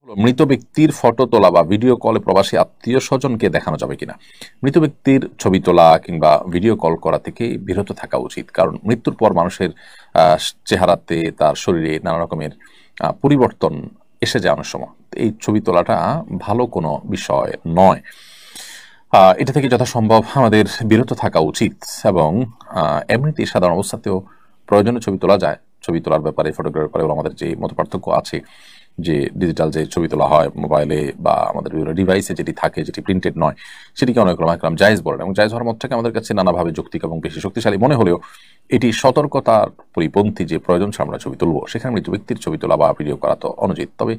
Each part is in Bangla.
মৃত ব্যক্তির ফটো তোলা বা ভিডিও কলে প্রবাসী আত্মীয় স্বজনকে দেখানো যাবে কিনা? মৃত ব্যক্তির ছবি তোলা কিংবা ভিডিও কল করা থেকে বিরত থাকা উচিত, কারণ মৃত্যুর পর মানুষের চেহারাতে, তার শরীরে নানা রকমের পরিবর্তন এসে যায় অনেক সময়। এই ছবি তোলাটা ভালো কোনো বিষয় নয়। এটা থেকে যথাসম্ভব আমাদের বিরত থাকা উচিত। এবং এমনিতেই সাধারণ অবস্থাতেও প্রয়োজনে ছবি তোলা যায়। ছবি তোলার ব্যাপারে, ফটোগ্রাফির ব্যাপারে আমাদের যে মত পার্থক্য আছে, যে ডিজিটাল যে ছবি তোলা হয় মোবাইলে বা আমাদের বিভিন্ন ডিভাইসে যেটি থাকে, যেটি প্রিন্টেড নয়, সেটিকে অনেক রকম জায়েজ বলেন। এবং জায়েজ হওয়ার মতটাকে আমাদের কাছে নানাভাবে যৌক্তিক এবং বেশি শক্তিশালী মনে হলেও এটি সতর্কতার পরিপন্থী যে প্রয়োজন ছাড়া আমরা ছবি তুলবো, সেখানে মৃত ব্যক্তির ছবি তোলা বা ভিডিও করা তো অনুচিত। তবে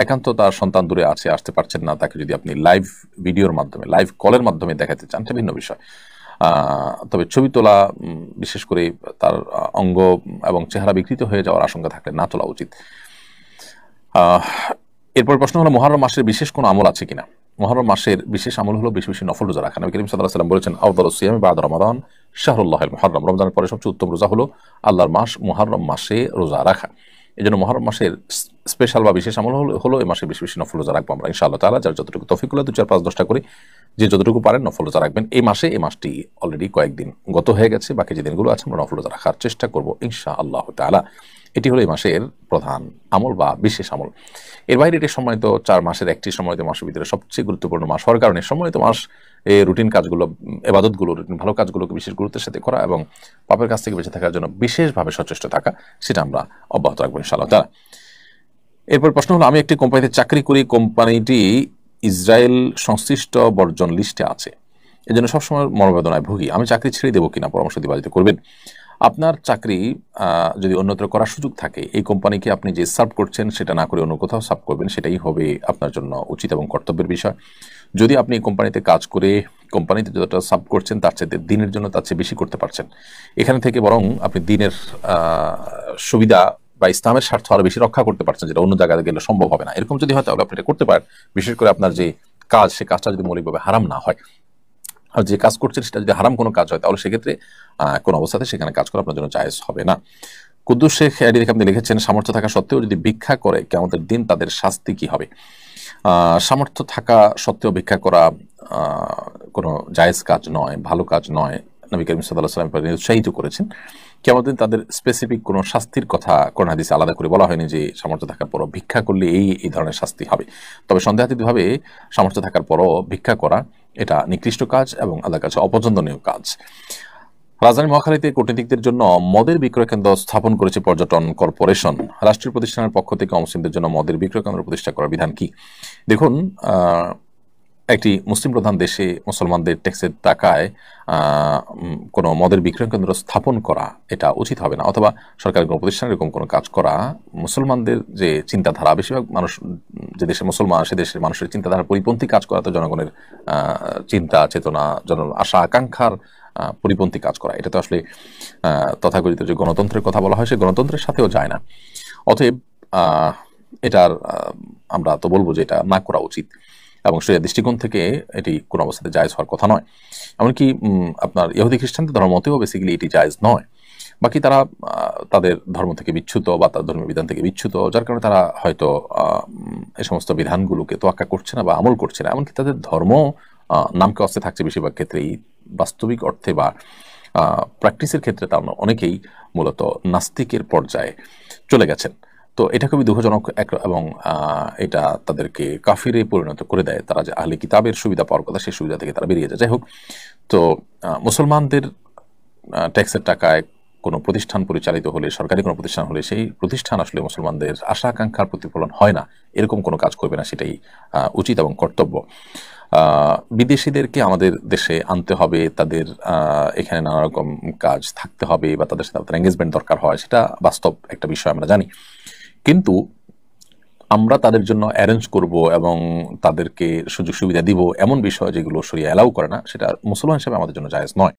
একান্ত তার সন্তান দূরে আছে, আসতে পারছেন না, তাকে যদি আপনি লাইভ ভিডিওর মাধ্যমে, লাইভ কলের মাধ্যমে দেখাতে চান, সেটা ভিন্ন বিষয়। তবে ছবি তোলা, বিশেষ করে তার অঙ্গ এবং চেহারা বিকৃত হয়ে যাওয়ার আশঙ্কা থাকলে না তোলা উচিত। এরপর প্রশ্ন হলো, মুহররম মাসের বিশেষ কোনো আমল আছে কিনা? মুহররম মাসের বিশেষ আমল হলো বেশি বেশি নফল রোজা রাখা। নবী করিম সাল্লাল্লাহু আলাইহি ওয়াসাল্লাম বলেছেন, আফদালুস সিয়ামি বা'দা রমাদান শাহরুল্লাহিল মুহররম। রমজানের পরে সবচেয়ে উত্তম রোজা হলো আল্লাহর মাস মুহররম মাসে রোজা রাখা। এই জন্য মুহররম মাসের স্পেশাল বা বিশেষ আমল হলো এই মাসে বেশি বেশি নফল রোজা রাখবো আমরা ইনশাআল্লাহ তাআলা। যার যতটুকু তৌফিক হলো 2, 4, 5, 10টা করে যে যতটুকু পারেন নফল রোজা রাখবেন এই মাসটি অলরেডি কয়েকদিন গত হয়ে গেছে, বাকি যে দিনগুলো আছে আমরা নফল রোজা রাখার চেষ্টা করবো ইনশাআল্লাহ তাআলা। এটি হলো এই মাসের প্রধান আমল বা বিশেষ আমল। এর বাইরে এটি সম্মানিত 4 মাসের একটি সম্মানিত মাসের ভিতরে সবচেয়ে গুরুত্বপূর্ণ মাস হওয়ার কারণে সম্মানিত মাস এই রুটিন কাজগুলো, এবাদতগুলো, রুটিন ভালো কাজগুলোকে বিশেষ গুরুত্বের সাথে করা এবং পাপের কাছ থেকে বেঁচে থাকার জন্য বিশেষভাবে সচেষ্ট থাকা, সেটা আমরা অব্যাহত রাখবো ইনশাআল্লাহ তাআলা। এরপর প্রশ্ন হলো, আমি একটি কোম্পানিতে চাকরি করি, কোম্পানিটি ইসরায়েল সংশ্লিষ্ট বর্জন লিস্টে আছে, এজন্য সবসময় মনোবেদনায় ভুগি, আমি চাকরি ছেড়ে দেবো কিনা? পরামর্শ দিতে করবেন। আপনার চাকরি যদি অন্যত্র করার সুযোগ থাকে, এই কোম্পানিকে আপনি যে সার্ভ করছেন সেটা না করে অন্য কোথাও সার্ভ করবেন, সেটাই হবে আপনার জন্য উচিত এবং কর্তব্যের বিষয়। যদি আপনি কোম্পানিতে কাজ করে কোম্পানিতে যতটা সার্ভ করছেন তার চেয়ে দিনের জন্য তার চেয়ে বেশি করতে পারছেন, এখানে থেকে বরং আপনি দিনের সুবিধা বা ইসলামের স্বার্থ আরো বেশি রক্ষা করতে পারছেন, যেটা অন্য জায়গায় গেলে সম্ভব হবে না। এরকম যদি হয় তাহলে আপনি এটা করতে পারেন, বিশেষ করে আপনার যে কাজ, সে কাজটা যদি মৌলিকভাবে হারাম না হয়। আর যে কাজ করছেন সেটা যদি হারাম কোনো কাজ হয় তাহলে সেক্ষেত্রে কোন অবস্থাতে সেখানে কাজ করা আপনার জন্য জায়েজ হবে না। কুদ্দুস শেখ আইডি থেকে আপনি লিখেছেন, সামর্থ্য থাকা সত্ত্বেও যদি ভিক্ষা করে কিয়ামতের দিন তাদের শাস্তি কি হবে? সামর্থ্য থাকা সত্ত্বেও ভিক্ষা করা কোনো জায়েজ কাজ নয়, ভালো কাজ নয়। নবী করিম সাল্লাল্লাহু আলাইহি ওয়াসাল্লাম উৎসাহিত করেছেন। কিয়ামতের দিন তাদের স্পেসিফিক কোনো শাস্তির কথা কোরআন হাদিসে আলাদা করে বলা হয়নি যে সামর্থ্য থাকার পরও ভিক্ষা করলে এই ধরনের শাস্তি হবে। তবে সন্দেহাতীতভাবে সামর্থ্য থাকার পরও ভিক্ষা করা এটা নিকৃষ্ট কাজ এবং আল্লাহর কাছে অপছন্দনীয় কাজ। রাজধানী মহাখালীতে কূটনীতিকদের জন্য মদের বিক্রয় কেন্দ্র স্থাপন করেছে পর্যটন কর্পোরেশন। রাষ্ট্রীয় প্রতিষ্ঠানের পক্ষ থেকে অমুসলিমদের জন্য মদের বিক্রয় কেন্দ্র প্রতিষ্ঠা করার বিধান কি? দেখুন, একটি মুসলিম প্রধান দেশে মুসলমানদের ট্যাক্সের টাকায় কোনো মদের বিক্রয় কেন্দ্র স্থাপন করা এটা উচিত হবে না, অথবা সরকারি কোনো প্রতিষ্ঠানে এরকম কোনো কাজ করা মুসলমানদের যে চিন্তাধারা, বেশিরভাগ মানুষ যে দেশে মুসলমান সে দেশের মানুষের চিন্তাধারার পরিপন্থী কাজ করা, তো জনগণের চিন্তা চেতনা, আশা আকাঙ্ক্ষার পরিপন্থী কাজ করা, এটা তো আসলে তথাকথিত যে গণতন্ত্রের কথা বলা হয় সে গণতন্ত্রের সাথেও যায় না। অতএব এটার আমরা তো বলবো যে এটা না করা উচিত এবং সেই দৃষ্টিকোণ থেকে এটি কোনো অবস্থাতে জায়েজ হওয়ার কথা নয়। এমনকি আপনার ইহুদি খ্রিস্টানদের ধর্মতেও বেসিক্যালি এটি জায়েজ নয়। বাকি তারা তাদের ধর্ম থেকে বিচ্যুত বা তার ধর্মীয় বিধান থেকে বিচ্যুত, যার কারণে তারা হয়তো এই সমস্ত বিধানগুলোকে তোয়াক্কা করছে না বা আমল করছে না। এমনকি তাদের ধর্ম নামকে অস্তে থাকছে বেশিরভাগ ক্ষেত্রেই, বাস্তবিক অর্থে বা প্র্যাকটিসের ক্ষেত্রে তারা অনেকেই মূলত নাস্তিকের পর্যায়ে চলে গেছেন। তো এটা খুবই দুঃখজনক এবং এটা তাদেরকে কাফিরে পরিণত করে দেয়। তারা যে আহলে কিতাবের সুবিধা পাওয়ার কথা সেই সুবিধা থেকে তারা বেরিয়ে যায়। যাই হোক, তো মুসলমানদের ট্যাক্সের টাকায় কোনো প্রতিষ্ঠান পরিচালিত হলে, সরকারি কোনো প্রতিষ্ঠান হলে, সেই প্রতিষ্ঠান আসলে মুসলমানদের আশা আকাঙ্ক্ষার প্রতিফলন হয় না, এরকম কোনো কাজ করবে না, সেটাই উচিত এবং কর্তব্য। বিদেশিদেরকে আমাদের দেশে আনতে হবে, তাদের এখানে নানা রকম কাজ থাকতে হবে বা তাদের সাথে এঙ্গেজমেন্ট দরকার হয়, সেটা বাস্তব একটা বিষয় আমরা জানি। কিন্তু আমরা তাদের জন্য অ্যারেঞ্জ করব এবং তাদেরকে সুযোগ সুবিধা দিব এমন বিষয় যেগুলো শরিয়া অ্যালাউ করে না, সেটা মুসলমান হিসেবে আমাদের জন্য জায়েজ নয়।